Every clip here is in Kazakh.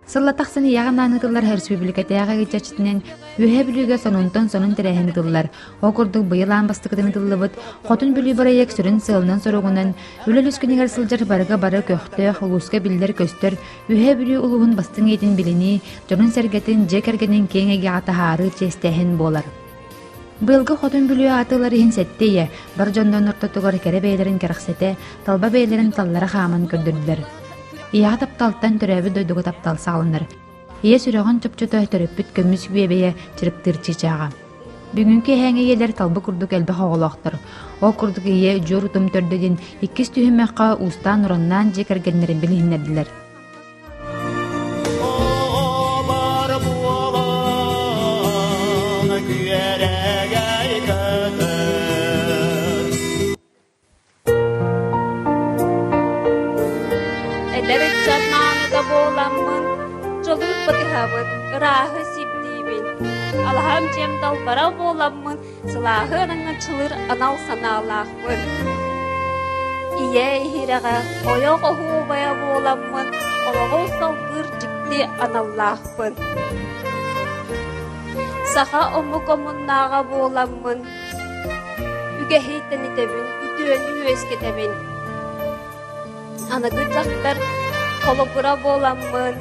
Сыллатақсын яғананытылар республикатыяға geçечтінен үхе бүліге сонунтон сонун тірәхінітылар. Окурдық бұйылан бастықытынытылыбыт, қотын бүлі барайек сүрін сылынан соруғынан, үліл үскінігер сылжар барыға бары көқтіқ, ұлысқа білдер көстер, үхе бүлі ұлығын бастың етін біліні, жонын сәргетін жекергенен кеңеге атахары честәхін болар. Бұйылғы қотын бүлі атыларыхын сәттейе, бар жондон ұртатығыр кәрі бейлерін кәріқсеті, талба бейлерін таллары қамын көрдірділер. Ия тапталтан төрәбі дойдығы таптал сағылыныр. Ия сүріған чөпчөті төрөппіт көміс бебея чырыптыр чечаға. Бүгінгі әңе елер талбы күрдік әлбі қоғылақтыр. О күрдік ия жор ұтым төрдеден 2 түйімәққа ұстан ұраннан жекергенлерін білігінерділер. Боламын, жолын бұтығабын, ұрағы септейбін. Алхам жемдал бара боламын, сылағы аңа чылыр анал саналақпын. Ие хираға ойоқ оғу бая боламын, олығы салғыр жікті аналлақпын. Сақа омы комыннаға боламын, үге хейтін етебін, үтіөні өскетебін. Анығы жақтар Қолыбыра боламын,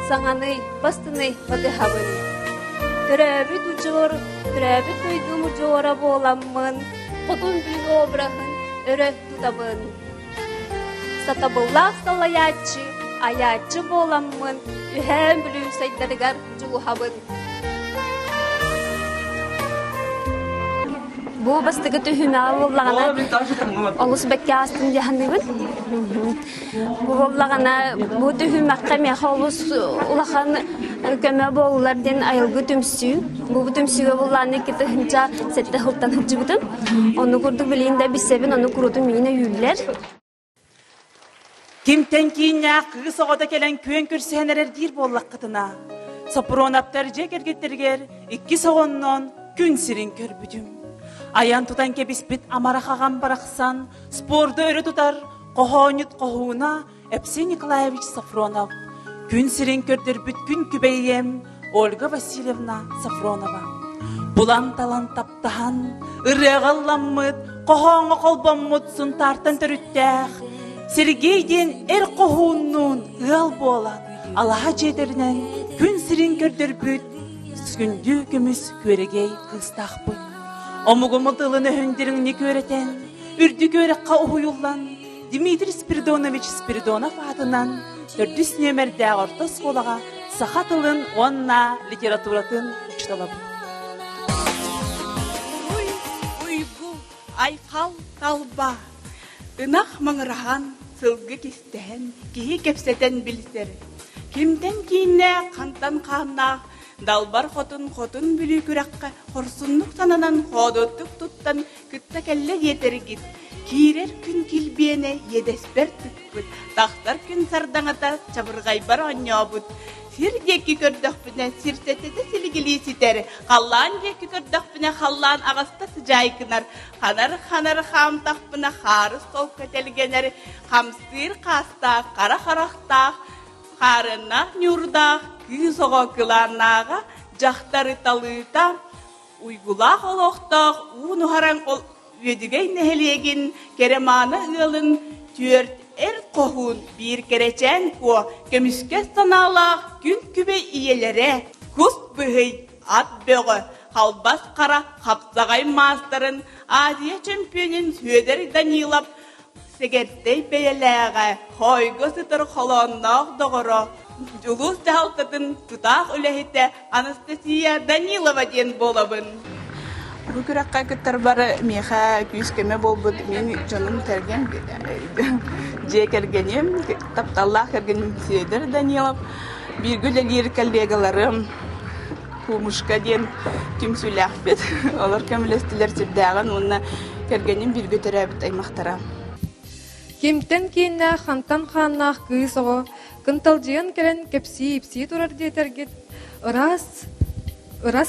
саңаны бастыны бадыхабын. Түрәбі дүжор, түрәбі көйдімі жора боламын, қотын бүлі обрағын өрі тұтабын. Сатабыллақ салаячы, аячы боламын, үхәм бүлі сайдарығар жұлухабын. Бу бастыгы түхүмә боллагана олус бекке астын жаһаныбын. Бу боллагана бу түхүмәккә мехолус улахан көмә боллардан айылгы түмсү. Бу түмсүгө болланы китенча сетте хултан хыжыбытын. Оны күрдүк билинде бисебин, оны күрүтүн мине юллер. Кимтен кийинне кыгы согода келен күен көрсөнерер дир боллаккытына. Сопронаптар жекергеттергер 2 согоннон күн сирин көрбүдүм. Аян тутан кебиспит амарахаган барахсан, спорды өрі тутар, қохонет қохуына Эпсей Николаевич Сафронов. Күн сирен көрдір бүткін күбейем Ольга Васильевна Сафронова. Булан талан таптахан, ырығалламыд, қохоңы қолбаммыд сұн тартын түріттәқ. Сергейден қохуыннын ұл болан, Аллаға жедерінен күн сирен көрдір бүт, сүгінді көміс көрегей қыстақ бұд. Омугуму тылыны хөндеріңні көретен, үрді көрекқа ұхуюллан, Дмитрий Спиридонович Спиридонов атынан 400 нөмірді орта сколаға саха тылын онна литературатын ұчталабы. Уйгу, айқал талба, ынақ маңыраған сылғы кестен, кейі кепсетен білсері. Кемден кейіне қантан қанақ, Далбар хотун бүлі күраққа қорсынлық сананан ходоттық тұттан күтті кәлі етергіт. Кейрер күн келбене едеспер түкпіт. Тақтар күн сардаңата чабырғай бар оңя бұд. Сир декі көрдіқ бүне сирсететі сілгілі сетері. Қаллан декі көрдіқ бүне қаллан ағаста сыжай кынар. Қанар қамтақ бүне қарыс сол көтелгенері. Қамсыр қастақ, қара қарақтақ, қарынақ нүрдақ. Күзоға кыланаға жақтары талыта, уйгулақ олықтақ, ұнығараң ол өдігей нәхелеген кереманы ұлын түрт қоғын бір керечен ко, көміске саналақ күн күбе иелері, күс бұғый ат бөғі, қалбас қара қапсағай мастарын, Азия чемпионын сөдер Данилов, сегерттей бәйеләға, қойғы сытыр қоланнақ доғыры, Julus dağıltadın tutaq өләхетті Анастасия Данилова ден болабын. Бұл күраққа күттір бары меха күйіскеме болбыд. Мен жаным тәрген жекергенем, тапталлах кергенем Седер Данилов. Біргіл әлер коллегаларым Кумушка ден түмсіләқ бет. Олар көмілестілер сепдәғын, онына кергенем біргі түрәбіт аймақтара. Кемтен кейінне хантан қаннақ күйіс оғы, кынталжиын келен кепси-ипси турар детергет, ырас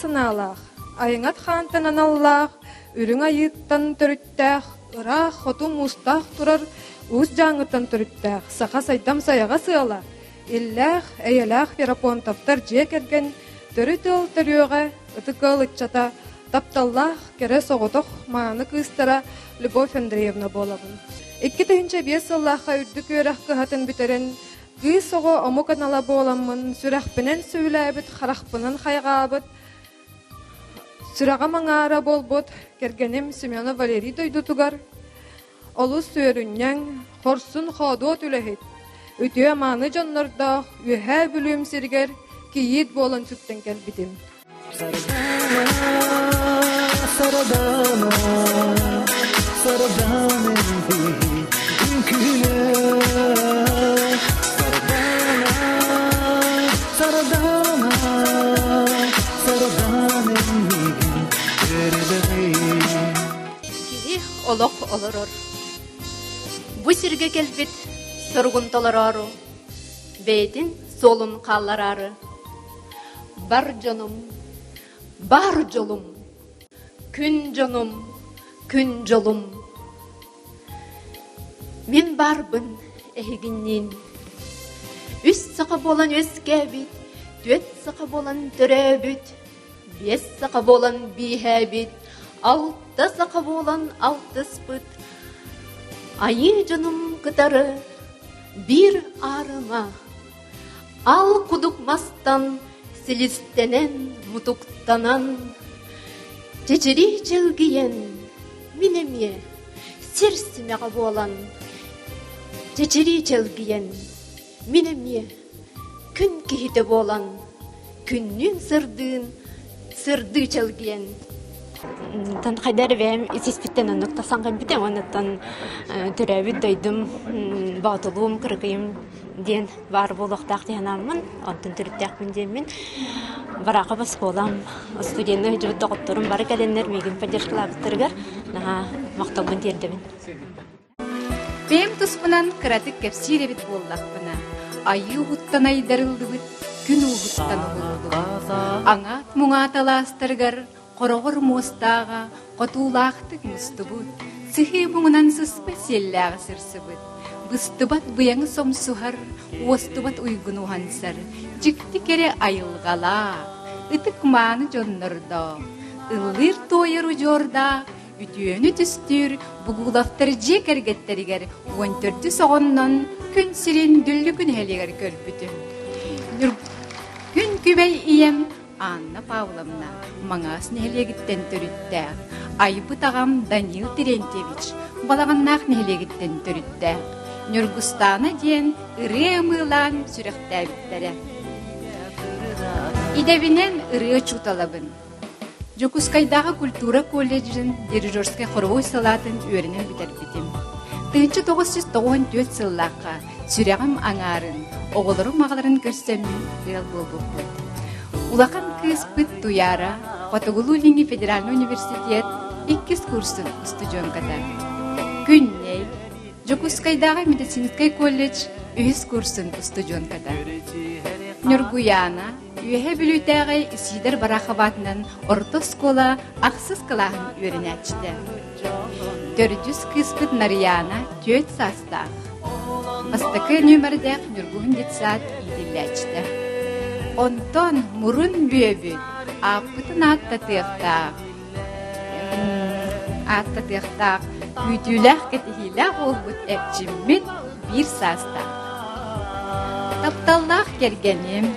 аналақ, айыңат хантан аналлақ, үрің айыттан түріттәқ, ырақ, хоту мустақ турар, уыз жаңыттан түріттәқ, сақа сайтам саяға сыяла. иллах, эйелах Ферапонтовтар же керген төрі тыл төріөға ытыкыл ытчата тапталлах кере соғытық мааны кыстара Любовь Андреевна болабын. 2005 сыллаха үрдік өрәқ кыхатын бітерін кый соғы ому канала боламын, сүрәқпінен сөйләбіт, харақпынын хайғабыт, сүрәға маңара болбыт, кергенім Семена Валерий дойдутугар, олу сөріннен хорсын қадуат үләхет, өтіе маны жонларда үйә бүлім сергер, кейет болын сүктен кәлбітім. Киих олох олорор. Бу сирге келбит соргун толорору. Бейтин солун қалларары. Бар жонум, бар жолум. Күн жонум, күн жолум. Мен барбын эхигиннен. Үс сақа болан өскәбит, төт сақа болан төрәбит, бес сақа болан бихәбит, алты сақа болан алтыспыт. Айы жонум кытары, бир арыма. Ал кудукмастан, силистенен, мутуктанан. Чечери челгиен, минеме, серсімеға болан. Чечери челгиен, минеме, күн кихите болан. Күннің сырды челгиен. Тан қайдар бәйім есеспеттен ұнықтасан қайбітен, онықтан түрәбіт дойдым, бағытылуым, кіргейім ден бар болуқтақ дейінамын, онтын түріттәқпін деймін. Барақы бас болам, студенті жүбітті құттырым бары кәленлер мегін поддержкалабыттырғар, мақталбын дердімін. Бәйім тұспынан қыратық кәпсир әбіт боллақпына. Айы ұғыттан айдарылды бұд, күн ұғыттан ұғылды. Аңат мұңа таластырғар, қорағыр мостаға, қотулақтық мұсты бұд. Сықы мұңынан сұспа селләғы сырсы бұд. Бұстыбат бұяңы сомсуғар, остыбат ұйғын ұғансар. Жікті кере айылғала, ұтық маны жоннырда. Ұлыр тойыру жорда, үтіөні түстір, бұғылафтар жек әргеттерігер, 14 соғыннан күн сирен дүлі күн әлігер көрбітім. Күн күбәй ием, Анна Павловна, маңасын әлегіттен түрітті. Айбыт ағам Данил Терентьевич, балағаннақ нәлегіттен түрітті. Нюргустана ден ыры ымылан сүріқтәбіттері. Идәбінен ыры чуталабын. Жокускайдағы культура колледжін дирижерскай хоровой салатын өрінен бітер бітім. 1994 сыллаққа сүрәғым аңарын, оғылырым мағыларын көрсемін ғыл болбуқпыд. Улақан кыз пыт туяра, Потоголулинги Федеральный университет 2 курсын студенката. Күнней, Жокускайдағы медицинскай колледж 3 курсын студенката. Нюргуяна, үйе білітәғай Сидер Барахабатынан орта скола ақсыз қылағын өрінәтшіді. 400 кыспыт Нарияна 4 састақ. Астықы нөмірдәқ Нюргуын детсат иделәтшіді. Онтон мұрын бөбіт, аппытын аттатықтақ, үйтіләқ кәтігіләқ олбыт әпчіммен 1 састақ. Тапталлақ кергенім,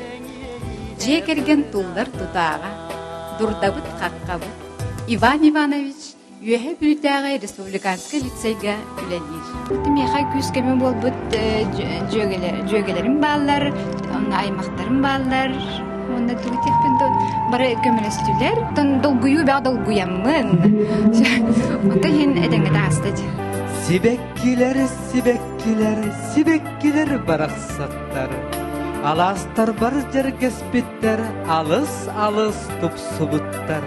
же керген тулдар тұтаға, дұрдабыт қаққабыт, Иван Иванович үйе бүлітәғай республиканскай лицейға үләлер. Меха күскемен болбыт жөгелерім баллар, аймақтарым баллар, онда түгітекпен бары көмілістілер, долгую бәқ долгуямын. Онда ен әдәңгеді астады. Сибеккилер, сибеккилер барақсаттар. Аластар бар жергеспеттер, алыс тұпсыбыттар.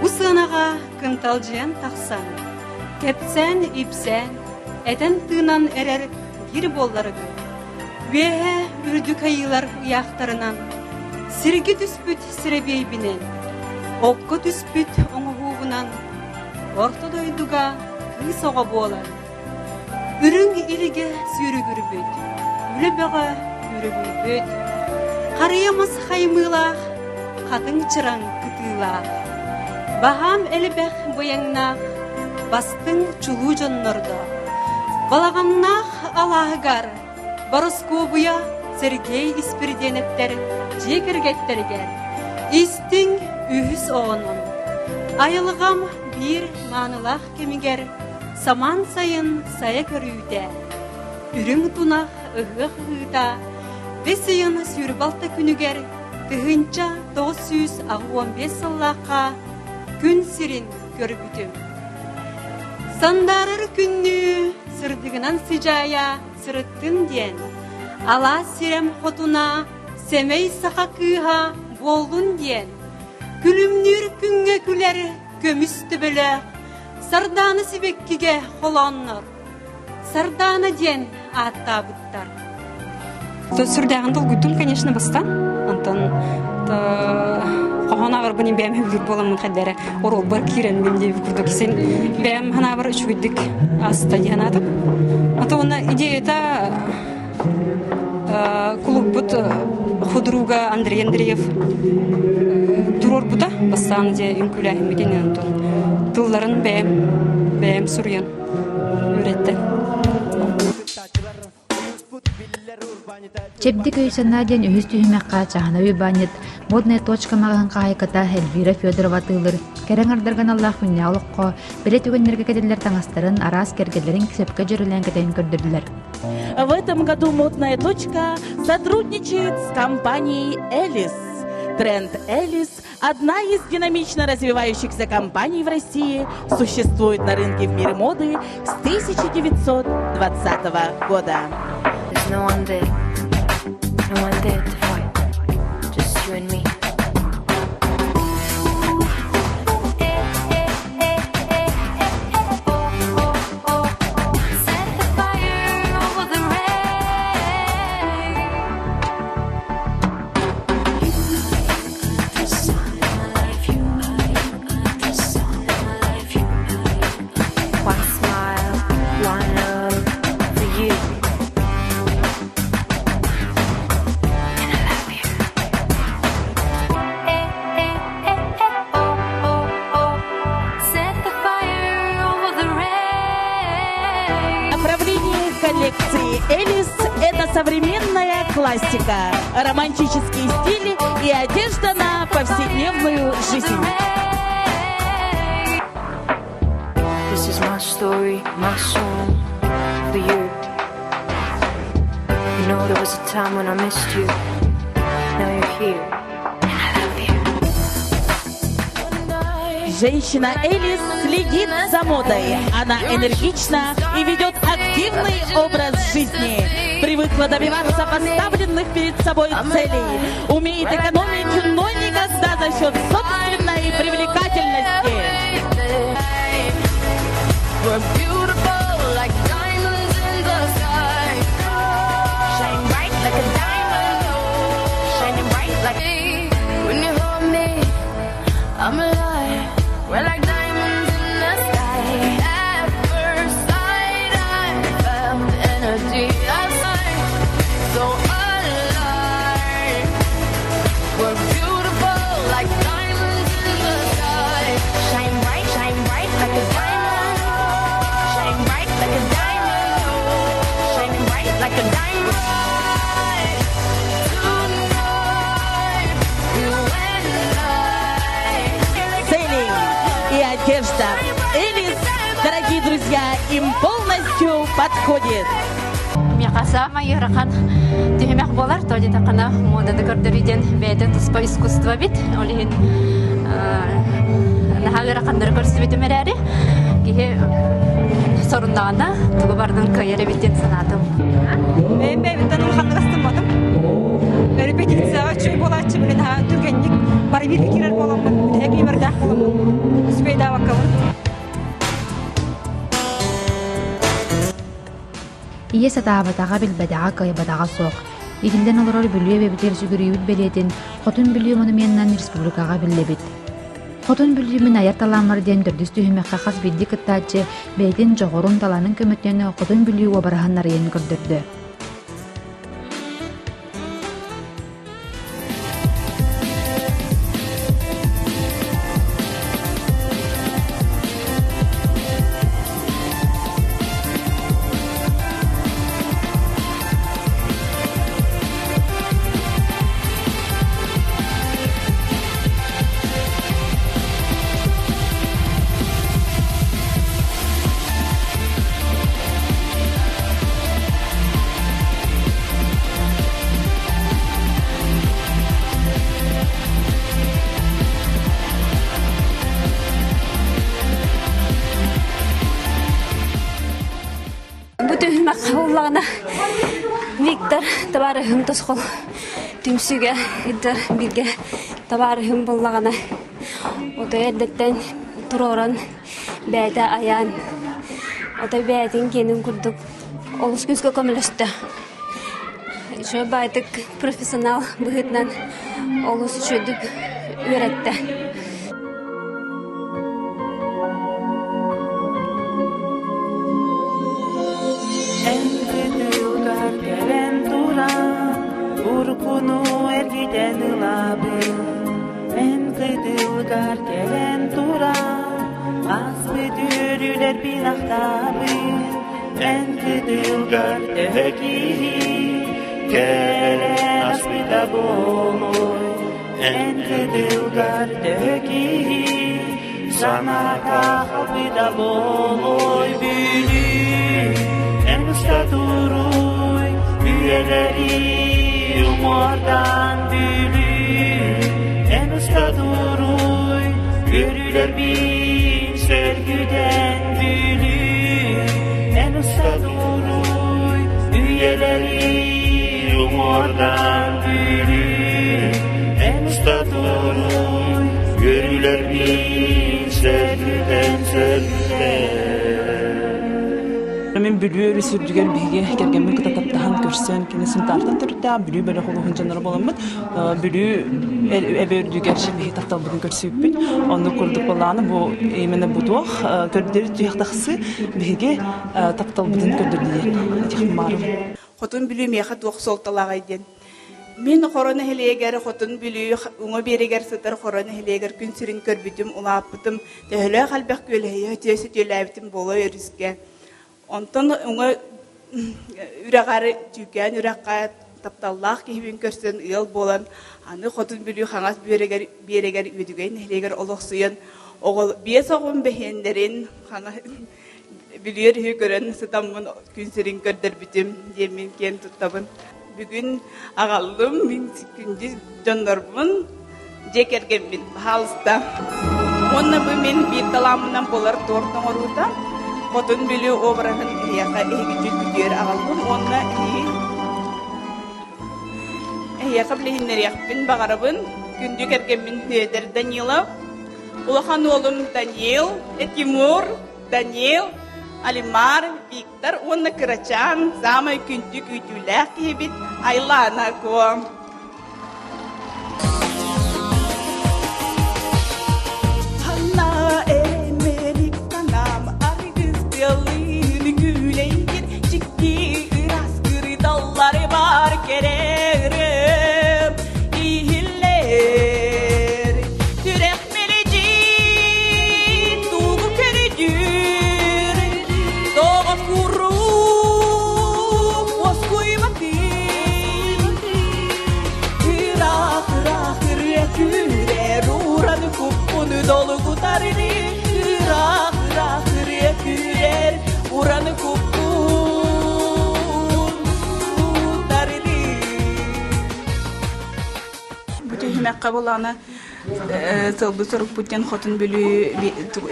Усынаға кынталжиян тақса, Кепсен, ипсен, этен тынан эрер гир болларыгы. Веhe үрдүк айылар уяқтарынан, сирги түспүт сиребейбинен, окко түспүт оңуғуғынан, ортодойдуга кысоға болар. Үрің илиге сүйрүгүрбүт, үлебеға үрүгүрбүт, қарыямыз хаймылақ, қатын чыран кытылақ. Бағам әлібәқ бояңнақ, бастың чулу жоннорда. Балағаннақ алағығар, Боросковуя Сергей Испирденеттер жекергеттерге. Истің үйіс оғының. Айылғам бір манылақ кемігер, саман сайын сая көрүйді. Үрің тұнақ ұғық ұғыда, бесейін сүрбалта күнігер, тұғынша 915 сыллаққа күн сирин көрбүтім. Сандарыр күнні сырдығынан сыжая сырыттын ден, ала сирем хотуна семей сақа кыға болдун ден, күлімнір күнге күлер көмісті білі, сарданы сибеккіге холанныр, сарданы ден атта бұттар. Сүрдәғін дұл конечно, бастан, антон Қоғана бар бұнын бәм хөвдік боламын қаддары орол бар кирен бәмде бүкірдік сен бәм хана бар үш өйдік аста янадық. Ата оны идеята клуб бұд худруга Андрей Андреев турор бұда бастан де үнкілі әмеден антон тылларын бәм сүрген өретті. Чепдик өйсаннаден үхіс түйімәққа чағанауи банет, модная точка мағын қайқыта Эльвира Федорова тылыр. Кәрен ардырған Аллах күнне алыққа, білет өгінлерге кәделер таңастарын, арас кергелерін кісепке жүрілен кәдейін көрдірділер. В этом году модная точка сотрудничает с компанией «Элис». Тренд «Элис» – одна из динамично развивающихся компаний в России, существует на рынке в мире моды с 1920 года. No one there to fight, just you and me. Set the fire over the rain. The sun in my life, you the sun in my life, you one smile, one love for you. Коллекции «Элис» — это современная классика, романтические стили и одежда на повседневную жизнь. This is my story, my song for you. You know there was a time when I missed you. Now you're here. Женщина Элис следит за модой. Она энергична и ведет активный образ жизни. Привыкла добиваться поставленных перед собой целей. Умеет экономить, но никогда за счет собственной привлекательности. We're like diamonds in the sky. At first sight, I felt energy outside, so alive. We're beautiful like diamonds in the sky. Shine bright like a diamond. Shine bright like a diamond. Shine bright like a diamond. Tonight, you and I. Цели и одежда «Элис», дорогие друзья, им полностью подходит. Миқаса майырақан түймек болар, тоди тақана моданы көрдіріден бәйден тұспа искусство бит. Олеген нағағырақандар көрсі бітім әрәрі. Кейі сорындағанда тұғы бардың көйері біттен санадым. Мен бәйбіттен ұлғанды қастырмадым. Репетицияға чөй болатшы білін түргенник барбилі керер боламын. Әбей бірдақ боламын. Үспейді аваққалын. ие сатаабатаға билбэдэҕа кайбатаҕа суох. Игилден олорор бүлүө бэбитер сүгүрүүбүт белиэтин хотун бүлүү монуменнан республикаға биллебит. Хотун бүлүүмүн аяр таламар ден төрдүс түһүмэхэ хас бидди кыттаачы бэйтин жоғорун таланын көмөттөнө хотун бүлүү обараһаннар ен көрдөрдө. Виктор табарыхым тосқол түмсүге иддер бирге табарыхым боллагана отой эддеттен туроран бәйдә аян отой бәйдин кенин курдук олус күзгө көмөлөстө шо байтык профессионал быгытнан олус үчүдүк үйрөттө. Urkunu ergiden ılabı En kıdılgar gelen tura Asbı dürüler binahtabı En kıdılgar tehekihi Gelen asbı da boloy En kıdılgar tehekihi Sana kahbı da boloy Bülü en usta duruy Üyeleri Umordan bülü en usta duruy Görüler bin sergüden bülü en usta duruy Üyeleri umordan bülü en usta duruy Görüler bin sergüden Мен бүлүү сүрдүгер биге кергенмен кытатаптахан көрсөн кинесин тартаттыр да бүлүү бөлө холуун жанары боламыт бүлүү эбердүгер биге такталбын көрсөппүт онду курдук баланы бу именно бутух көрдөр жыяктаксы биге такталбын көрдөр жахмарым хотун бүлүү меха токсолталага иден мен хорона хелегер хотун бүлүү уңа берегер сытар хорона хелегер күн сирин көрбүтүм улааппытым төлө калбак көлөйө төсү төлөбүтүм боло өрүскө Ondan ona ürəqarı tükən, ürəqqa tapdallaq kehbin körsün ıyıl bolan, anı xotun bülü xanaz bereger üdügən, nehleger oluqsuyun, oğul bies oğun behenlerin, bülüyer hükürün, sıtamın günserin kördür bütüm, yemin ken tuttabın. Bugün ağallım, min gündüz döndürbün, jekergen min halsta. Onna bu min bir talamından bolar tortan oruda, Хотун билүү обрахын яка эгичүт бүтөр агалбын онна яка билинер якпын багарабын күндү кергенмин Федор Данилов улахан олум Даниил Тимур Даниил Алимар Виктор онна Кырачан самай күндү күтүләк кибит Айлана ко Yalını güleyir ciddi ıraskırı dalları var kererim İhiller Türekmelici Tuğu körücür Doğu kuru Boz kuymatı Irak rekürer Uğranı kupunu dolu kutarını Irak rekürer Uranı kupun taridi. Bütün hümek kabulana sılbı sorup bütün xotun bülü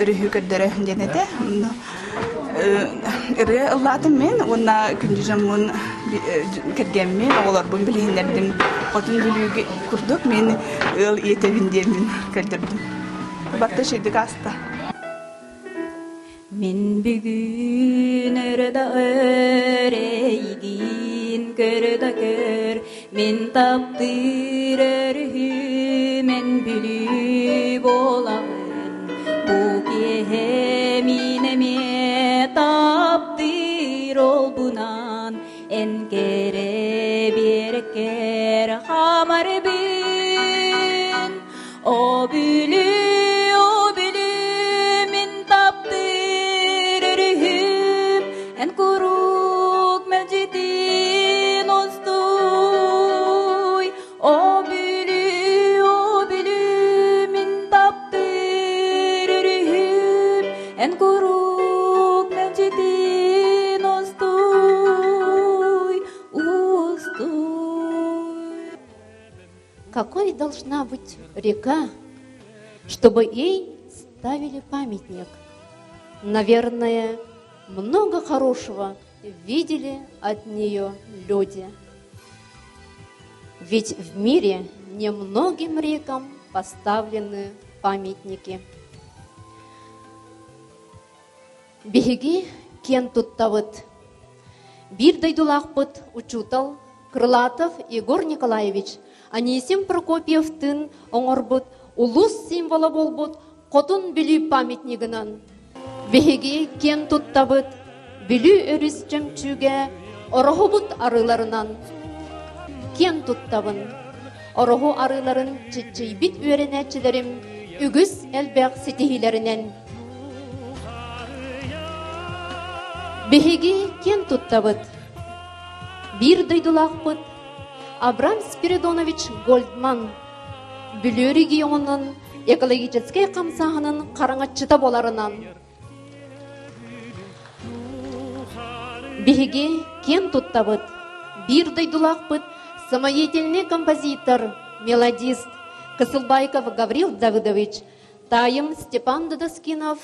ürühü kördere denete. Ürü Allah'tım men, ona kündüzümün kergemmen, oğlar bunu bilehinlerdim. Xotun bülü kurduk, men ıl yetevindemin kördürdüm. Batta şeydik hasta. Min bugün örede örey көрөдөгөр мен таптырыр мен бүлү болағын буге минеме таптыр ол бунан энкере берекер хамар бин о бүлү мен таптырырым эн курук мәжидин остой о бүлү мен таптырырым эн курук мәжидин остой. Какой должна быть река, чтобы ей ставили памятник? Наверное, много хорошего видели от нее люди. Ведь в мире немногим рекам поставлены памятники. Беги кен туттавыт. Бир дайдулақпыт учутал Крылатов Егор Николаевич Анисим Прокопьевтың оңорбут улус символы болбут Котун бүлі памятнигынан. Беги кен туттавыт бүлі өріс жемчуге орохубут арыларынан. Кен туттавын ороху арыларын чичейбит үйренәчілерім үгіз әлбәқ сетихилерінен. Беги кен туттавыт бир дайдулақпыт Абрам Спиридонович Гольдман бүлі регионының экологический қамсағының қараңатчыта боларынан. Беги кен туттавыт бир дайдулақпыт самоедельный композитор, мелодист Кысылбайков Гаврил Давыдович, Тайым Степан Дадоскинов,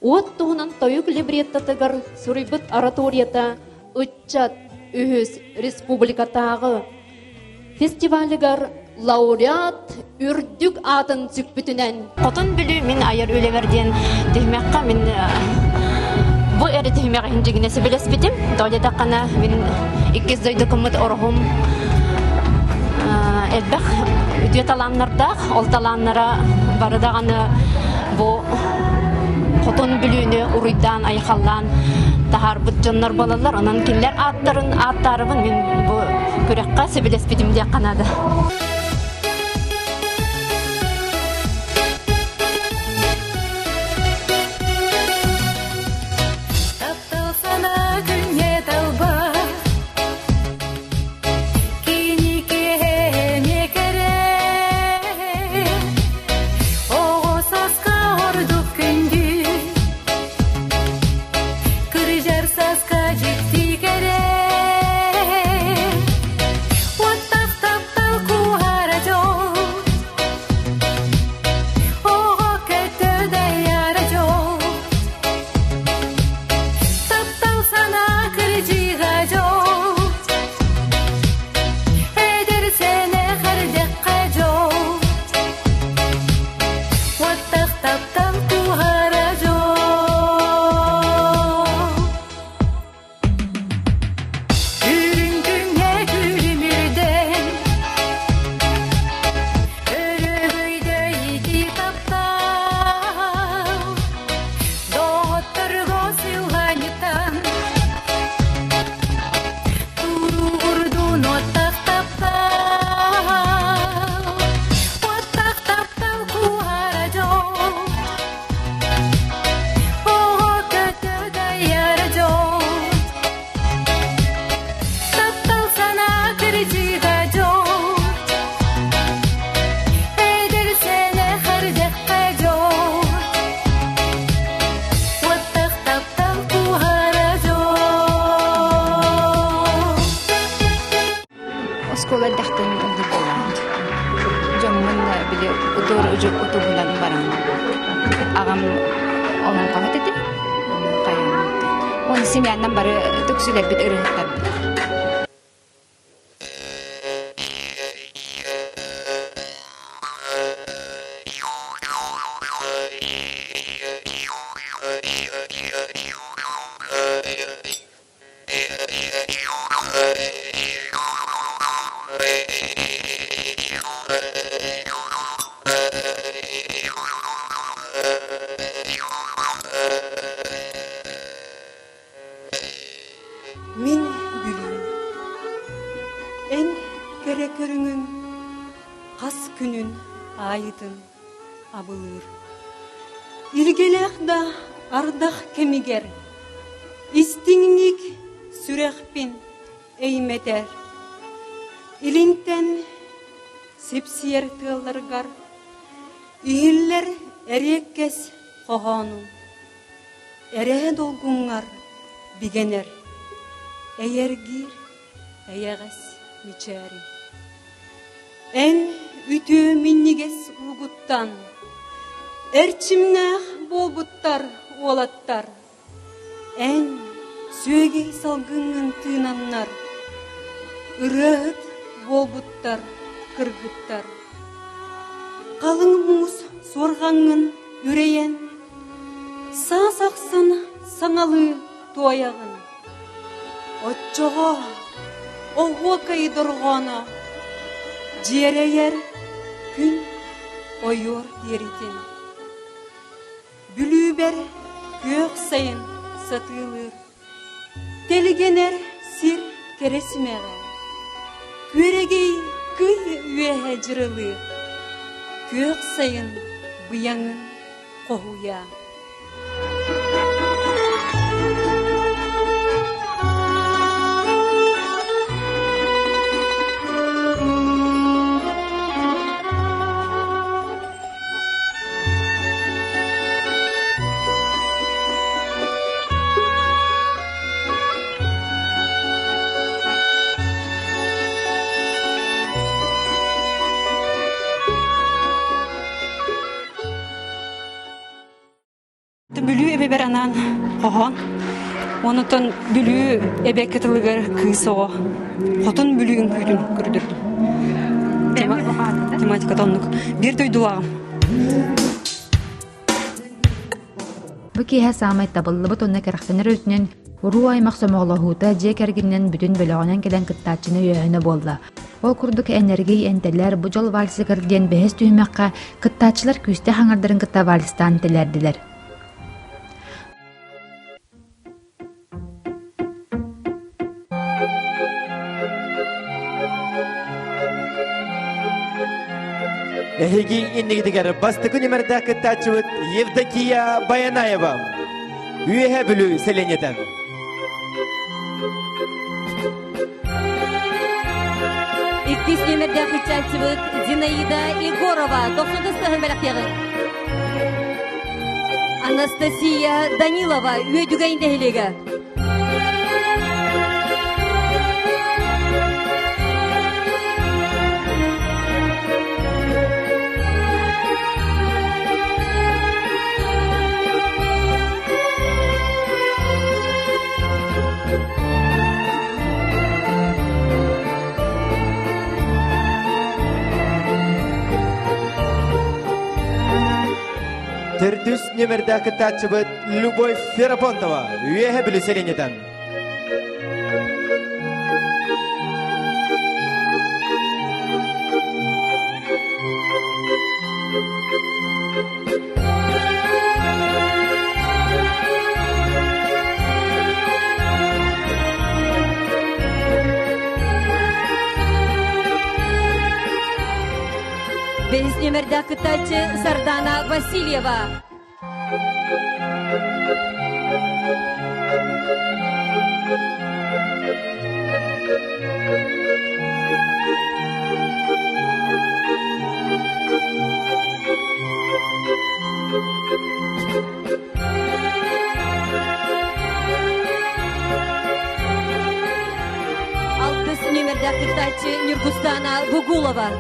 от туғынан тойық либреттатығыр сүрейбіт ораторията ұтчат үхіз республикатағы фестивалігер лауреат үрдік атын сүкбітінен. Котун бүлі мен айыр өлеверден түймекқа мен bu eri tühmek hinci bilес bitim. Dolayı da kana min ikiz doydu kumut orhum elbek üdüet alanlarda, olt alanlara barıda gana bu kotun bülüğünü uruydan ayıkallan tahar bütcanlar bolalar. Onun killer attarıbın min bu kürekka bilес bitim diye kanadı. Min gülüm, en kerekörünün, kas günün aydın abılır. İlgelek da ardak kemiger, istinlik sürekpin eymeder. İlinten sepsiyer tığlargar, ihiller erekkes kohonu. Ere dolgunlar bigener, eğergir eyeğes miçeri. En ütü minniges uğuttan, erçimnah bolbuttar olattar. En söge salgının tığnanlar, ırıht bolbuttar kırgıttar. Kalın muz sorğanın üreyen, sağ saksan sanalı toyağın. Otçoğa, oğu kaydırğana, jereyer gün oyor deritin. Bülüber gök sayın satılır, telgener sir keresmeğe. Küregey kıy üyehe jırılır, gök sayın bıyanın kohuya. Bülü ebe beranan kohon. Onutun bülü ebe ketiliger kıysoğu. Hotun bülüğün küydün kürdürdüm. Tematika tonluk. Bir duydulağım. Bu kihe samay tabıllыбыт онна керахтанар өтүнен уруу аймак сомоголохуута же кергинен бүтүн бөлөгөнөн келен кыттаачыны үйөөнө болла. Ол курдук энергия энтелер бу жол вальсы кырдиен бэһес түймөкка кыттаачылар күстэ хаңардарын кытта вальстан телердилер. Эһиги иннигдигер бастыкы нөмердә кыттачыбыт Евдокия Баянаева. Үйеһе бүлү селенетен. Иктис нөмердә кыттачыбыт Зинаида Егорова. 90-сы бәләктәге. Анастасия Данилова. Үйе дүгәйндә һилеге. Төртүс нөмердә кыттачыбыт Любовь Ферапонтова. Үйеһе бүлү селенетен. Без нөмердә кыттачы Сардана Васильева. Алтыс нөмердә кыттачы Нургустана Бугулова.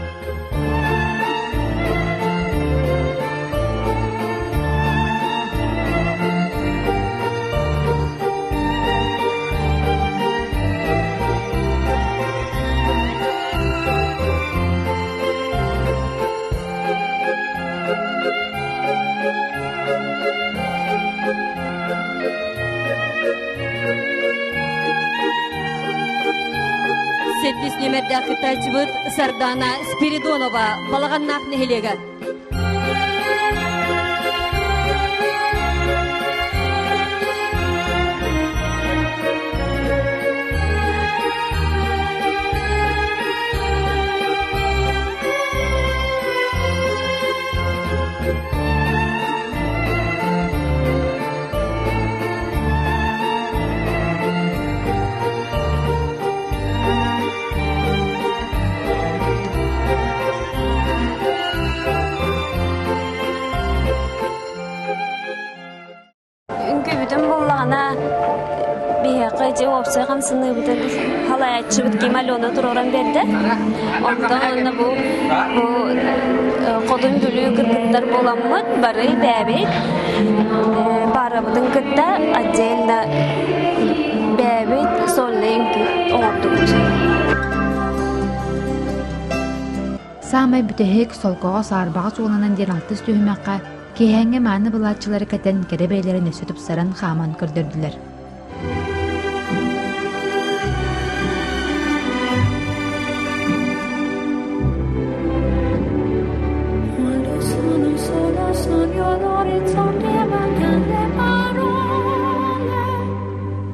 57 номерде кытайчыбыт Сардана Спиридонова балаганнак нехелеге. Bütün bollağına bihaqı opsiya qamsını bütün halayatçı bitki malona duran berdi. Ondan bu qodun bülü qırqıtlar bolanmıd bari bäbit. Barabıdın qıtta отдельно bäbit sollayın ki oğurduq. Самай бүтehek solqağa sarbağa çoğlanan den altı üstühümaqqa kehenge mani bulatçıları katen kerebeyleri nösütüp saran xaman kırdırdılar.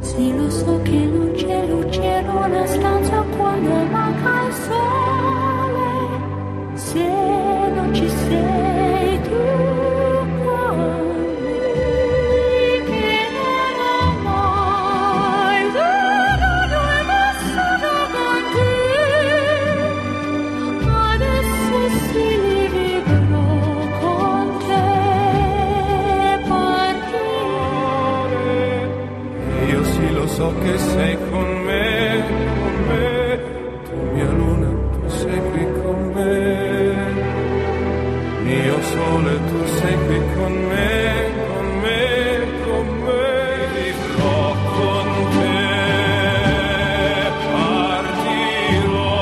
Sì, lo so che non c'è luce in una stanza quando manca il sole. Se non ci sei tu con me, che non ho mai venuto e passato con te. Adesso sì vivrò con te, partire. Io sì lo so che sei con me, tu mia luna, tu sei qui con me, mio sole, tu sei qui con me, con me, con me, vivrò con te, partirò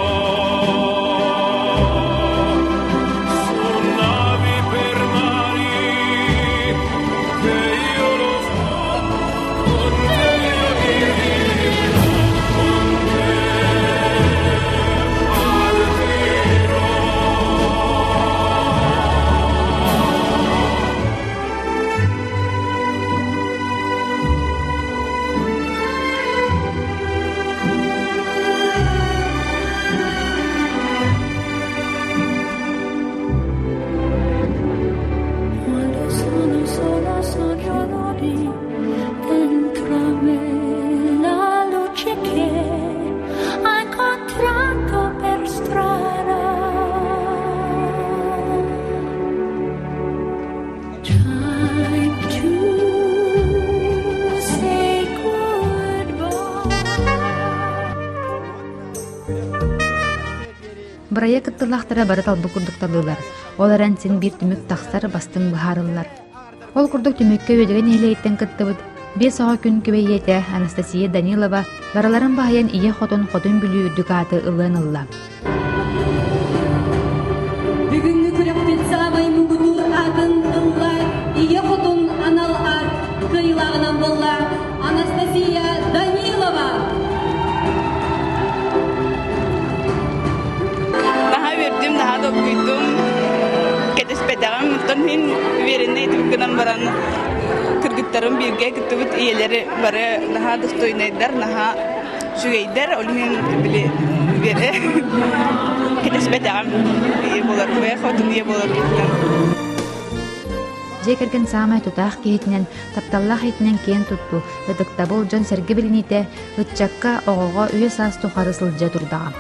su navi per mari, che io lo so, con te io vivrò, con te partirò. Quando sono sola sogno di dentro a me la luce che ho incontrato per strada. Time to say goodbye. Buraya kıttılaqtara barı talbı kurduktalılar. Olaran sen bir tümük taqsar bastın baharıllar. Ol kurduk tümükke ödegen ehleyitten kıttıbıd. 5 ağa gün köbeyyete Anastasiya Danilova baraların bahayan iyi xotun bülü üddükatı ılığın ılla. Бүгүнкү күрөктүн самай мугуду атын ылла, ие хотун анал ат, кыйлагынан болла, Анастасия Данилова. Daha verdim, daha da büyüdüm. Ketespedağım, muhtemelen verinde etkiden baran kırgıtlarım birge gittiğit iyileri bara daha dostoynaydılar, daha şügeyder, olhin bile vere. Ketespedağım iyi bolar, ve xotun iyi bolar gittim. Жекерген самай тутақ кейтінен, тапталлақ етінен кен тұтпу, ыдықта бол жон сәргі білінете, ұтчаққа оғыға үйе сас тұқары сылжа тұрдағам.